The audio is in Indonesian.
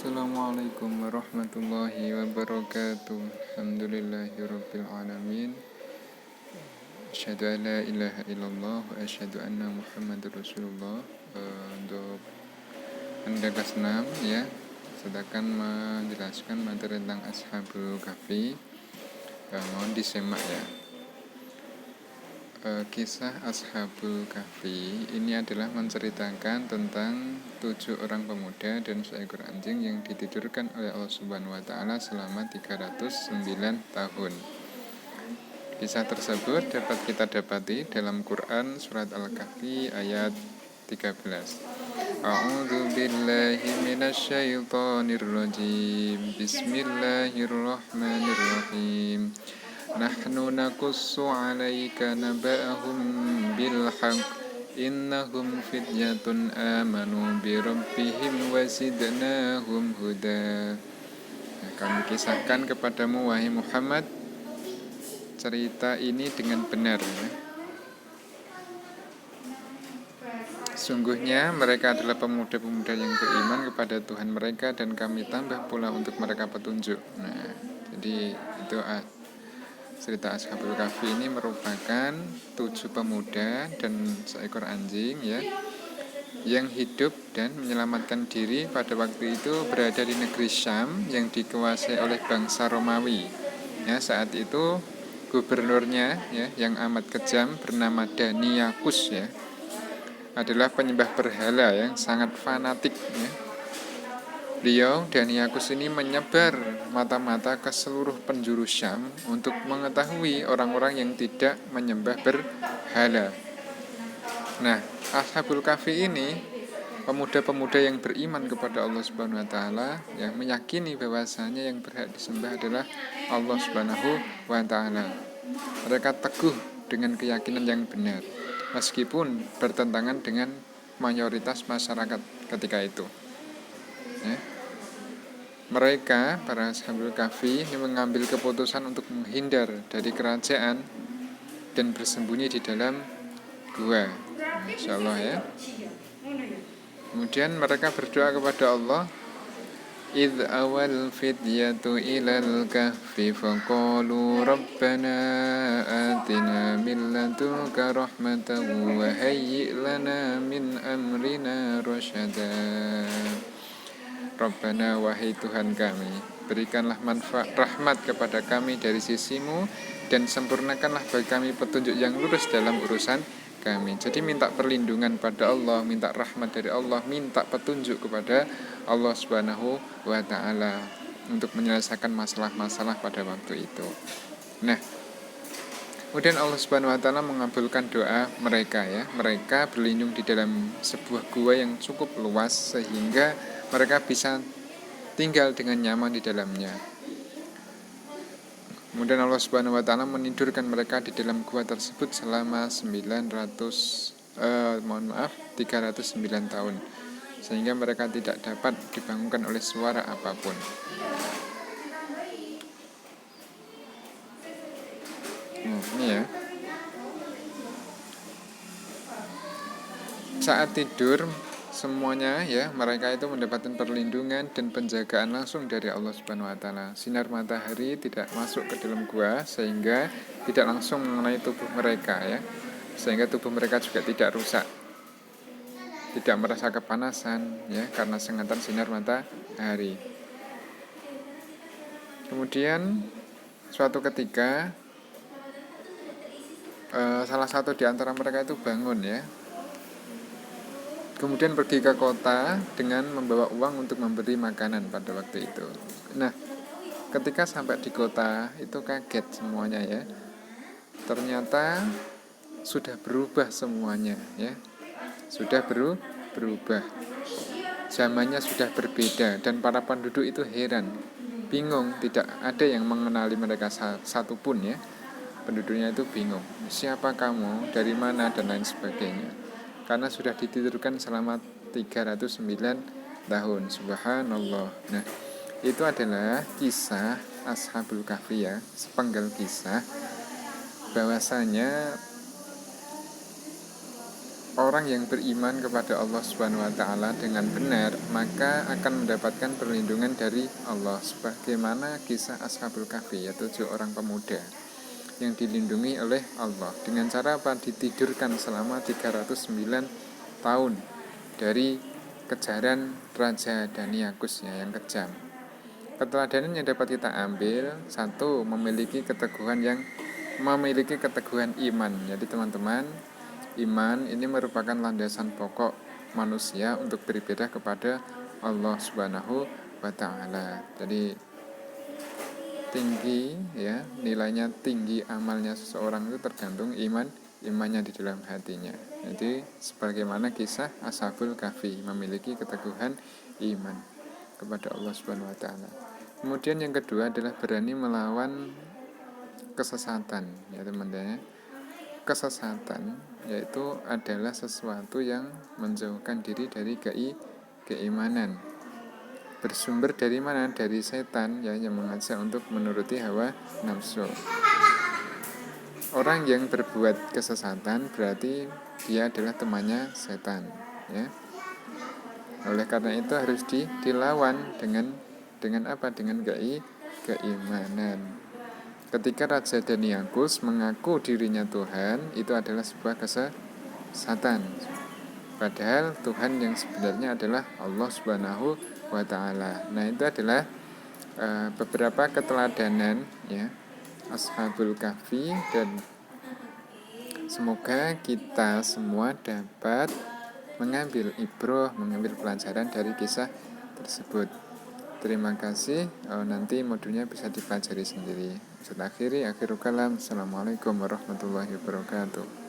Assalamualaikum warahmatullahi wabarakatuh. Alhamdulillahirabbil alamin. Asyhadu an la ilaha illallah wa asyhadu anna Muhammadar Rasulullah. Untuk Anda kelas 6 ya, saya akan menjelaskan materi tentang Ashabul Kahfi. Mohon disimak ya. Kisah Ashabul Kahfi ini adalah menceritakan tentang 7 orang pemuda dan seekor anjing yang ditidurkan oleh Allah Subhanahu wa taala selama 309 tahun. Kisah tersebut dapat kita dapati dalam Quran surat Al-Kahfi ayat 13. A'udzu billahi minasyaitonir rajim. Bismillahirrahmanirrahim. Nahnu naqussu 'alaika naba'ahum bil haqq innahum fityatun amanu bi rabbihim wa zidnahum huda. Kami kisahkan kepadamu wahai Muhammad cerita ini dengan benar ya. Sungguhnya mereka adalah pemuda-pemuda yang beriman kepada Tuhan mereka dan kami tambah pula untuk mereka petunjuk. Jadi itu cerita Ashabul Kahfi ini merupakan 7 pemuda dan seekor anjing ya, yang hidup dan menyelamatkan diri pada waktu itu berada di negeri Syam yang dikuasai oleh bangsa Romawi. Ya, saat itu gubernurnya ya, yang amat kejam bernama Daniakus ya, adalah penyembah berhala yang sangat fanatik ya. Beliau Daniakus ini menyebar mata-mata ke seluruh penjuru Syam untuk mengetahui orang-orang yang tidak menyembah berhala. Nah, Ashabul Kahfi ini pemuda-pemuda yang beriman kepada Allah Subhanahu wa taala, yang meyakini bahwasanya yang berhak disembah adalah Allah Subhanahu wa taala. Mereka teguh dengan keyakinan yang benar meskipun bertentangan dengan mayoritas masyarakat ketika itu. Ya. Mereka, para Ashabul Kahfi, ini mengambil keputusan untuk menghindar dari kerajaan dan bersembunyi di dalam gua. Insyaallah ya. Kemudian mereka berdoa kepada Allah. Idh awal fidyatu ilal kahfi faqalu rabbana atina min ladunka rahmatan wa hayyi' lana min amrina rasyada. Rabbana, wahai Tuhan kami, berikanlah rahmat kepada kami dari sisimu dan sempurnakanlah bagi kami petunjuk yang lurus dalam urusan kami. Jadi minta perlindungan pada Allah, minta rahmat dari Allah, minta petunjuk kepada Allah Subhanahu wa ta'ala untuk menyelesaikan masalah-masalah pada waktu itu. Nah, kemudian Allah Subhanahu wa ta'ala mengabulkan doa mereka ya. Mereka berlindung di dalam sebuah gua yang cukup luas sehingga mereka bisa tinggal dengan nyaman di dalamnya. Kemudian Allah Subhanahu wa taala menidurkan mereka di dalam gua tersebut selama 309 tahun. Sehingga mereka tidak dapat dibangunkan oleh suara apapun. Ini ya. Saat tidur semuanya ya, mereka itu mendapatkan perlindungan dan penjagaan langsung dari Allah Subhanahu wa taala. Sinar matahari tidak masuk ke dalam gua sehingga tidak langsung mengenai tubuh mereka ya. Sehingga tubuh mereka juga tidak rusak. Tidak merasa kepanasan ya karena sengatan sinar matahari. Kemudian suatu ketika salah satu di antara mereka itu bangun ya. Kemudian pergi ke kota dengan membawa uang untuk memberi makanan pada waktu itu. Nah, ketika sampai di kota itu kaget semuanya ya. Ternyata sudah berubah semuanya ya. Sudah berubah. Zamannya sudah berbeda dan para penduduk itu heran, bingung, tidak ada yang mengenali mereka satupun ya. Penduduknya itu bingung. Siapa kamu? Dari mana? Dan lain sebagainya. Karena sudah ditidurkan selama 309 tahun. Subhanallah. Nah, itu adalah kisah Ashabul Kahfi ya, sepenggal kisah bahwasanya orang yang beriman kepada Allah Subhanahu wa taala dengan benar, maka akan mendapatkan perlindungan dari Allah, sebagaimana kisah Ashabul Kahfi, yaitu 7 orang pemuda yang dilindungi oleh Allah dengan cara apa? Ditidurkan selama 309 tahun dari kejaran Raja Daniagus yang kejam. Keteladanan yang dapat kita ambil, satu, memiliki keteguhan iman. Jadi teman-teman, iman ini merupakan landasan pokok manusia untuk beribadah kepada Allah Subhanahu wa taala. Jadi tinggi ya, nilainya tinggi amalnya seseorang itu tergantung imannya di dalam hatinya. Jadi sebagaimana kisah Ashabul Kahfi, memiliki keteguhan iman kepada Allah Subhanahu wa taala. Kemudian yang kedua adalah berani melawan kesesatan, ya teman-teman. Kesesatan yaitu adalah sesuatu yang menjauhkan diri dari keimanan. Bersumber dari mana? Dari setan ya, yang mengajak untuk menuruti hawa nafsu. Orang yang berbuat kesesatan berarti dia adalah temannya setan ya. Oleh karena itu harus dilawan dengan apa? Dengan keimanan. Ketika Raja Daniagus mengaku dirinya Tuhan, itu adalah sebuah kesesatan. Padahal Tuhan yang sebenarnya adalah Allah Subhanahu wa taala. Nah, itu adalah beberapa keteladanan ya Ashabul Kahfi, dan semoga kita semua dapat mengambil ibrah, mengambil pelajaran dari kisah tersebut. Terima kasih. Nanti modulnya bisa dipelajari sendiri. Akhirul kalam. Assalamualaikum warahmatullahi wabarakatuh.